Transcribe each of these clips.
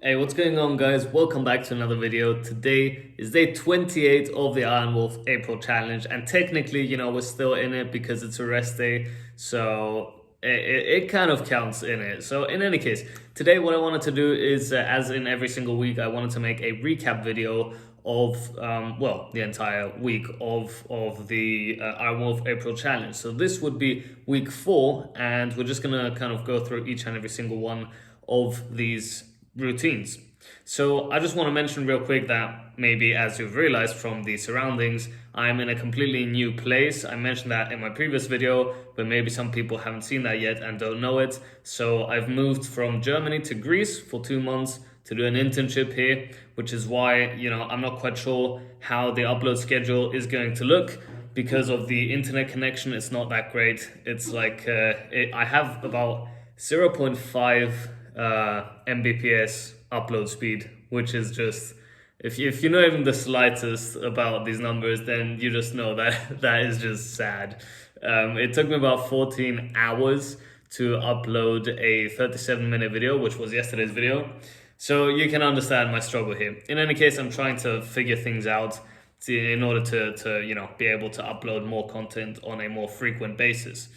Hey, what's going on, guys? Welcome back to another video. Today is day 28 of the Iron Wolf April Challenge, and technically, we're still in it because it's a rest day, so it kind of counts in it. So in any case, today what I wanted to do is, as in every single week, I wanted to make a recap video of, the entire week of the Iron Wolf April Challenge. So this would be week 4, and we're just gonna kind of go through each and every single one of these routines. So I just want to mention real quick that maybe, as you've realized from the surroundings, I'm in a completely new place. I mentioned that in my previous video, but maybe some people haven't seen that yet and don't know it. So I've moved from Germany to Greece for 2 months to do an internship here, which is why, I'm not quite sure how the upload schedule is going to look. Because of the internet connection, it's not that great. It's like, I have about 0.5 Mbps upload speed, which is just, if you know even the slightest about these numbers, then you just know that that is just sad. It took me about 14 hours to upload a 37-minute video, which was yesterday's video. So you can understand my struggle here. In any case, I'm trying to figure things out in order to be able to upload more content on a more frequent basis.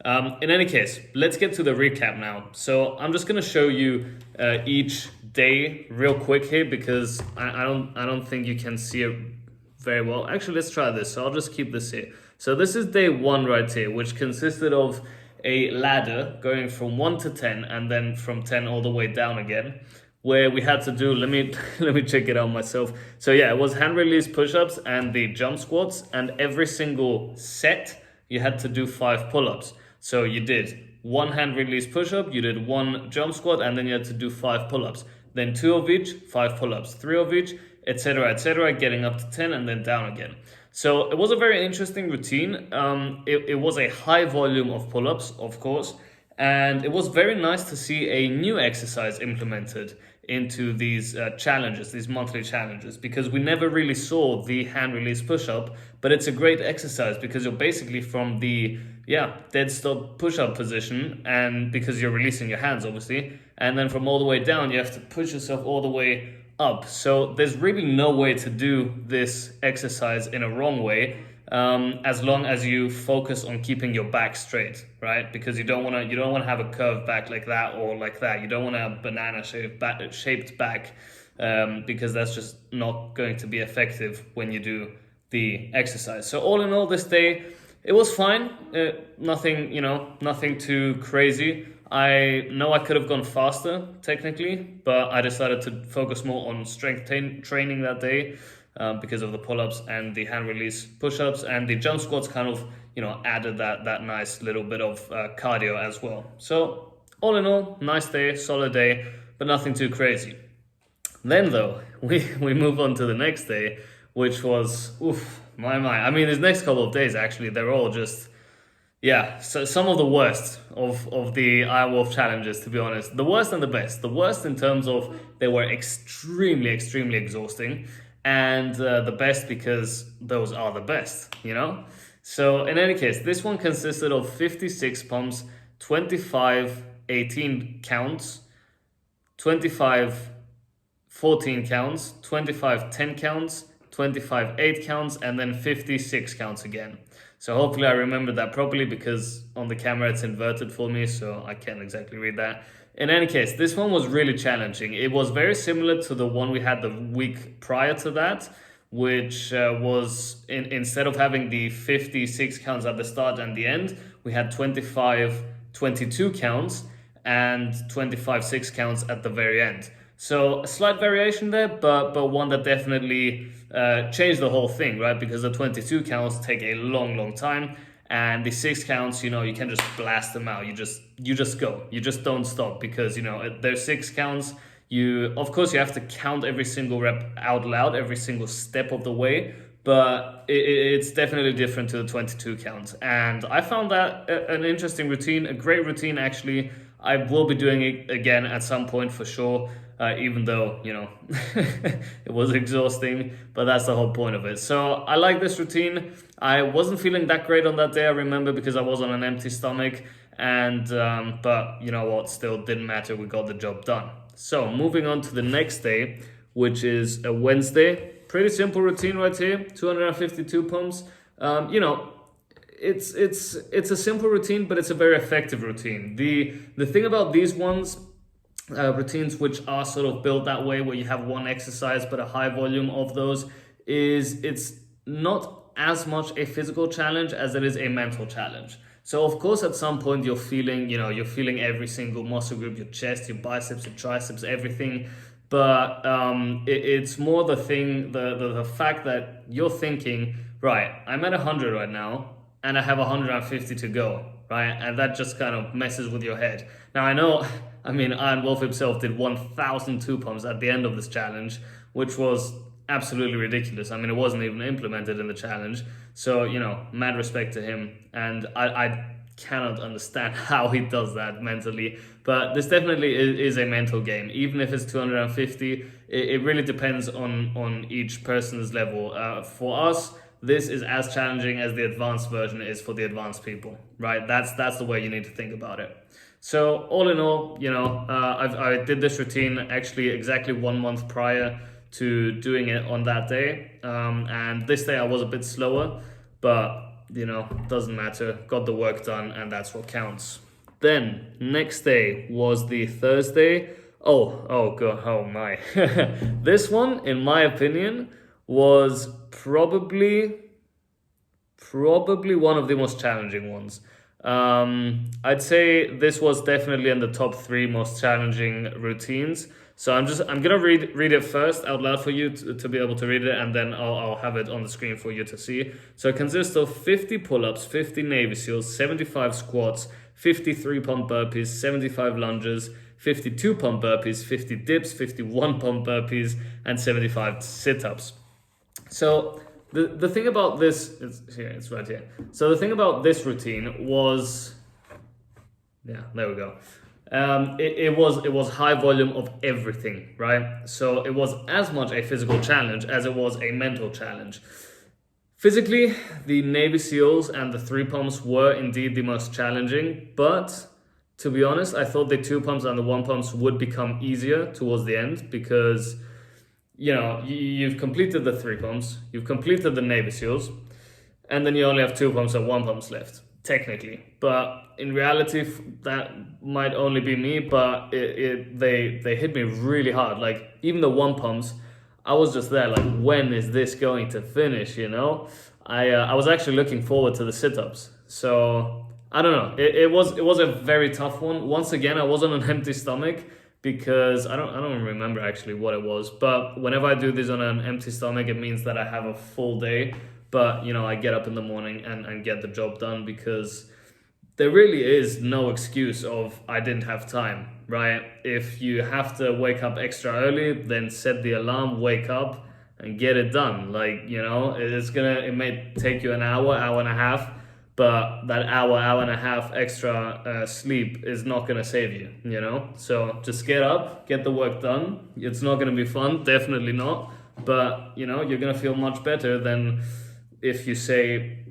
In any case, let's get to the recap now. So I'm just gonna show you each day real quick here because I don't think you can see it very well. Actually, let's try this. So I'll just keep this here. So this is day 1 right here, which consisted of a ladder going from 1 to 10 and then from 10 all the way down again, where we had to do, let me check it out myself. So yeah, it was hand release push-ups and the jump squats, and every single set you had to do 5 pull-ups. So you did 1 hand release push-up, you did 1 jump squat, and then you had to do 5 pull-ups. Then 2 of each, 5 pull-ups, 3 of each, etc., getting up to 10 and then down again. So it was a very interesting routine. It was a high volume of pull-ups, of course, and it was very nice to see a new exercise implemented into these challenges, these monthly challenges, because we never really saw the hand release push-up, but it's a great exercise because you're basically from the dead stop push-up position, and because you're releasing your hands obviously, and then from all the way down you have to push yourself all the way up. So there's really no way to do this exercise in a wrong way, as long as you focus on keeping your back straight, right? Because you don't want to have a curved back like that or like that. You don't want to have banana shaped back, because that's just not going to be effective when you do the exercise. So all in all, this day it was fine. Nothing too crazy. I know I could have gone faster technically, but I decided to focus more on strength training that day. Because of the pull-ups and the hand release push-ups, and the jump squats kind of, added that nice little bit of cardio as well. So all in all, nice day, solid day, but nothing too crazy. Then though, we move on to the next day, which was, my. I mean, these next couple of days, actually, they're all just, so some of the worst of the Iron Wolf challenges, to be honest. The worst and the best. The worst in terms of they were extremely, extremely exhausting. And the best because those are the best, So in any case, this one consisted of 56 pumps, 25 18 counts, 25 14 counts, 25 10 counts, 25 8 counts, and then 56 counts again. So hopefully I remembered that properly, because on the camera it's inverted for me, so I can't exactly read that. In any case, this one was really challenging. It was very similar to the one we had the week prior to that, which was, instead of having the 56 counts at the start and the end, we had 25 22 counts and 25 6 counts at the very end. So a slight variation there, but one that definitely changed the whole thing, right? Because the 22 counts take a long time, and the 6 counts, you can just blast them out. You just go. You just don't stop, because there's 6 counts. Of course you have to count every single rep out loud, every single step of the way, but it's definitely different to the 22 counts. And I found that an interesting routine, a great routine actually. I will be doing it again at some point for sure. Even though, it was exhausting, but that's the whole point of it. So I like this routine. I wasn't feeling that great on that day, I remember, because I was on an empty stomach, but you know what, still didn't matter, we got the job done. So moving on to the next day, which is a Wednesday. Pretty simple routine right here. 252 pumps. You know, it's a simple routine, but it's a very effective routine. The thing about these ones, routines which are sort of built that way, where you have one exercise but a high volume of those, is it's not as much a physical challenge as it is a mental challenge. So of course, at some point you're feeling, you're feeling every single muscle group, your chest, your biceps, your triceps, everything. But it's more the thing, the fact that you're thinking, right, I'm at 100 right now, and I have 150 to go, right? And that just kind of messes with your head. Now I know, I mean, Iron Wolf himself did 1,002 pumps at the end of this challenge, which was absolutely ridiculous. I mean, it wasn't even implemented in the challenge. So, mad respect to him. And I cannot understand how he does that mentally. But this definitely is a mental game. Even if it's 250, it really depends on each person's level. For us, this is as challenging as the advanced version is for the advanced people, right? That's the way you need to think about it. So all in all, I did this routine actually exactly 1 month prior to doing it on that day. And this day I was a bit slower, but doesn't matter. Got the work done, and that's what counts. Then next day was the Thursday. Oh god, oh my. This one, in my opinion, was probably one of the most challenging ones. I'd say this was definitely in the top 3 most challenging routines. So I'm gonna read it first out loud for you to be able to read it, and then I'll have it on the screen for you to see. So it consists of 50 pull-ups, 50 Navy SEALs, 75 squats, 53 pump burpees, 75 lunges, 52 pump burpees, 50 dips, 51 pump burpees, and 75 sit-ups. So the thing about this, it's right here. So the thing about this routine was, yeah, there we go. It was high volume of everything, right? So it was as much a physical challenge as it was a mental challenge. Physically, the Navy SEALs and the 3 pumps were indeed the most challenging, but to be honest, I thought the 2 pumps and the 1 pumps would become easier towards the end, because you've completed the 3 pumps, you've completed the Navy SEALs, and then you only have 2 pumps and 1 pumps left, technically. But in reality, that might only be me, but they hit me really hard. Like, even the 1 pumps, I was just there like, when is this going to finish, I was actually looking forward to the sit-ups. So, I don't know, it was a very tough one. Once again, I was on an empty stomach, because I don't remember actually what it was, but whenever I do this on an empty stomach, it means that I have a full day. But I get up in the morning and get the job done, because there really is no excuse of I didn't have time, right? If you have to wake up extra early, then set the alarm, wake up, and get it done. Like, it may take you an hour and a half, but that hour and a half extra sleep is not going to save you, So just get up, get the work done. It's not going to be fun, definitely not. But, you're going to feel much better than if you say,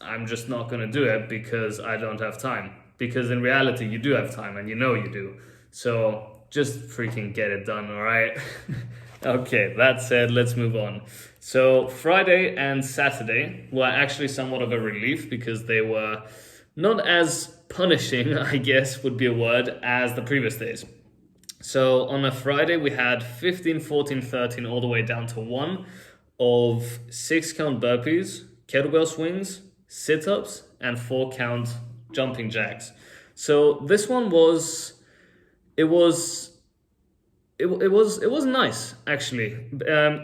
I'm just not going to do it because I don't have time. Because in reality, you do have time, and you do. So just freaking get it done, all right? Okay, that said, let's move on. So Friday and Saturday were actually somewhat of a relief, because they were not as punishing, I guess would be a word, as the previous days. So on a Friday, we had 15, 14, 13, all the way down to 1 of 6 count burpees, kettlebell swings, sit-ups, and 4 count jumping jacks. So this one was nice, actually.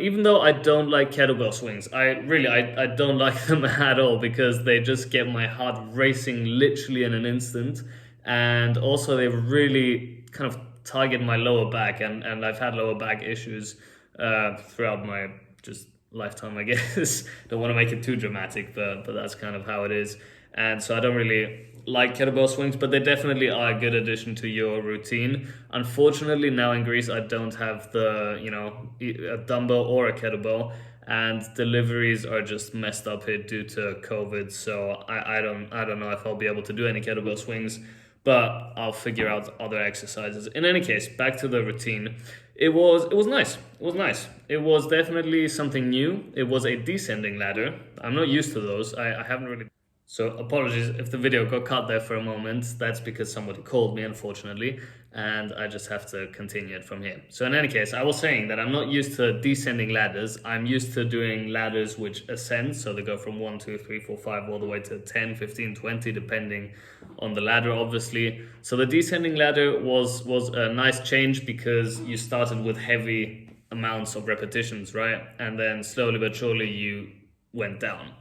Even though I don't like kettlebell swings, I don't like them at all, because they just get my heart racing literally in an instant, and also they really kind of target my lower back, and I've had lower back issues throughout my just lifetime, I guess. Don't want to make it too dramatic, but that's kind of how it is. And so I don't really like kettlebell swings, but they definitely are a good addition to your routine. Unfortunately, now in Greece, I don't have a dumbbell or a kettlebell, and deliveries are just messed up here due to COVID. So I don't know if I'll be able to do any kettlebell swings. but I'll figure out other exercises. In any case, back to the routine. It was nice. It was nice. It was definitely something new. It was a descending ladder. I'm not used to those. I haven't really. So apologies if the video got cut there for a moment. That's because somebody called me, unfortunately, and I just have to continue it from here. So in any case, I was saying that I'm not used to descending ladders. I'm used to doing ladders which ascend. So they go from 1, 2, 3, 4, 5 all the way to 10, 15, 20, depending on the ladder, obviously. So the descending ladder was a nice change because you started with heavy amounts of repetitions, right? And then slowly but surely you went down.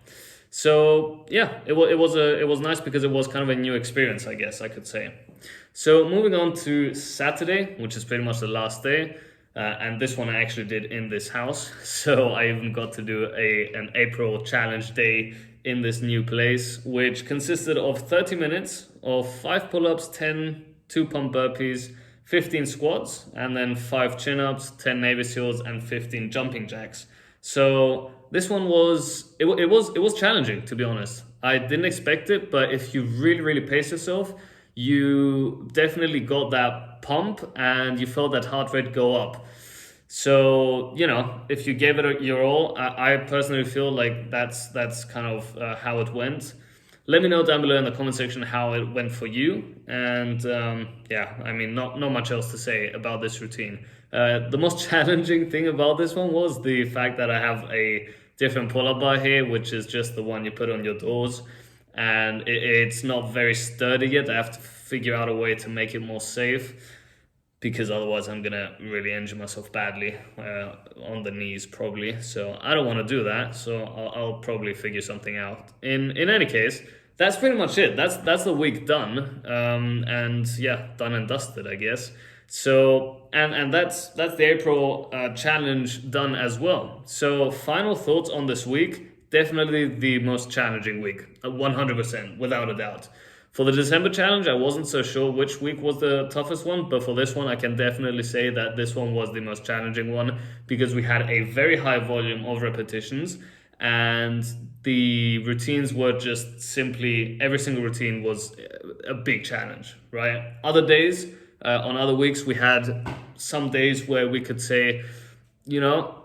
So yeah, it was nice because it was kind of a new experience, I guess I could say. So moving on to Saturday, which is pretty much the last day, and this one I actually did in this house. So I even got to do an April challenge day in this new place, which consisted of 30 minutes of 5 pull-ups, 10 2-pump burpees, 15 squats, and then 5 chin-ups, 10 Navy SEALs, and 15 jumping jacks. So this one was challenging, to be honest. I didn't expect it, but if you really pace yourself, you definitely got that pump and you felt that heart rate go up. So, if you gave it your all, I personally feel like that's kind of how it went. Let me know down below in the comment section how it went for you. And yeah, I mean, not much else to say about this routine. The most challenging thing about this one was the fact that I have a different pull-up bar here, which is just the one you put on your doors. And it's not very sturdy yet. I have to figure out a way to make it more safe, because otherwise I'm gonna really injure myself badly on the knees probably. So I don't want to do that. So I'll probably figure something out. In any case, that's pretty much it. That's the week done. And yeah, done and dusted, I guess. So and that's the April challenge done as well. So final thoughts on this week. Definitely the most challenging week, 100%, without a doubt. For the December challenge, I wasn't so sure which week was the toughest one, but for this one, I can definitely say that this one was the most challenging one because we had a very high volume of repetitions and the routines were just simply, every single routine was a big challenge, right? Other days, on other weeks, we had some days where we could say,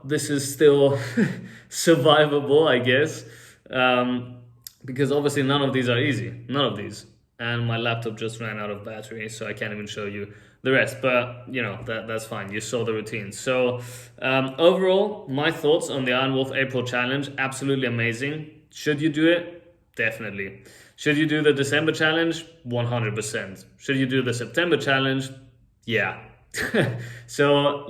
this is still survivable, I guess. Because obviously none of these are easy. None of these. And my laptop just ran out of battery, so I can't even show you the rest. But, that's fine. You saw the routine. So, overall, my thoughts on the Iron Wolf April Challenge, absolutely amazing. Should you do it? Definitely. Should you do the December Challenge? 100%. Should you do the September Challenge? Yeah. So,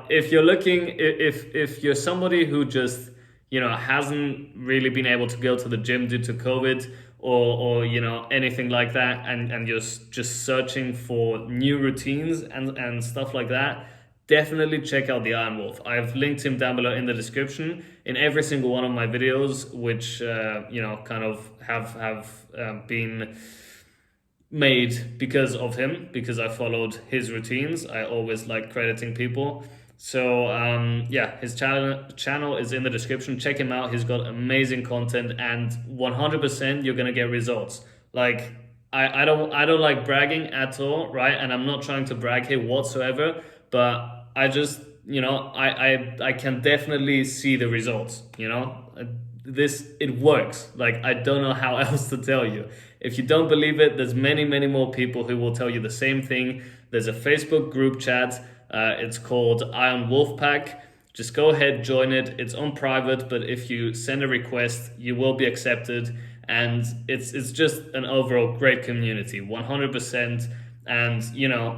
if you're looking, if you're somebody who just, hasn't really been able to go to the gym due to COVID or anything like that, and you're just searching for new routines and stuff like that, definitely check out the Iron Wolf. I've linked him down below in the description in every single one of my videos, which, kind of have been made because of him, because I followed his routines. I always like crediting people. So yeah, his channel is in the description. Check him out. He's got amazing content and 100% you're gonna get results. Like I don't like bragging at all, right? And I'm not trying to brag here whatsoever, but I just, I can definitely see the results, it works. Like, I don't know how else to tell you. If you don't believe it, there's many more people who will tell you the same thing. There's a Facebook group chat. It's called Iron Wolf Pack. Just go ahead, join it. It's on private, but if you send a request, you will be accepted. And it's just an overall great community, 100%. And,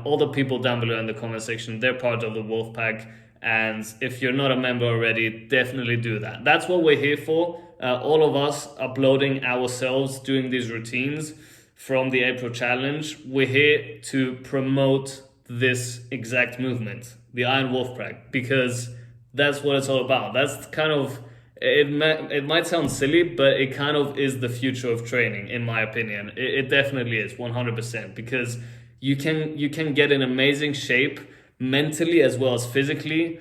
all the people down below in the comment section, they're part of the Wolf Pack. And if you're not a member already, definitely do that. That's what we're here for. All of us uploading ourselves, doing these routines from the April Challenge. We're here to promote this exact movement, the Iron Wolf Pack, because that's what it's all about. That's kind of, it might sound silly, but it kind of is the future of training, in my opinion. It definitely is, 100%, because you can get in amazing shape mentally as well as physically,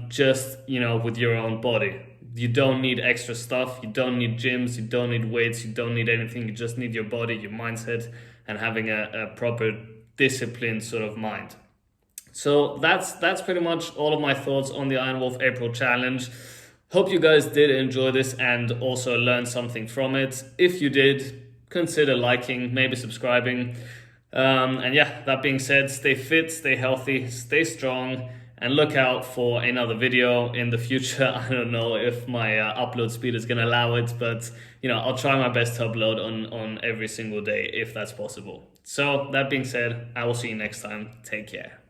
just, with your own body. You don't need extra stuff. You don't need gyms. You don't need weights. You don't need anything. You just need your body, your mindset, and having a proper disciplined sort of mind. So that's pretty much all of my thoughts on the Iron Wolf April Challenge. Hope you guys did enjoy this and also learn something from it. If you did, consider liking, maybe subscribing. And yeah, that being said, stay fit, stay healthy, stay strong, and look out for another video in the future. I don't know if my upload speed is going to allow it, but I'll try my best to upload on every single day if that's possible. So that being said, I will see you next time. Take care.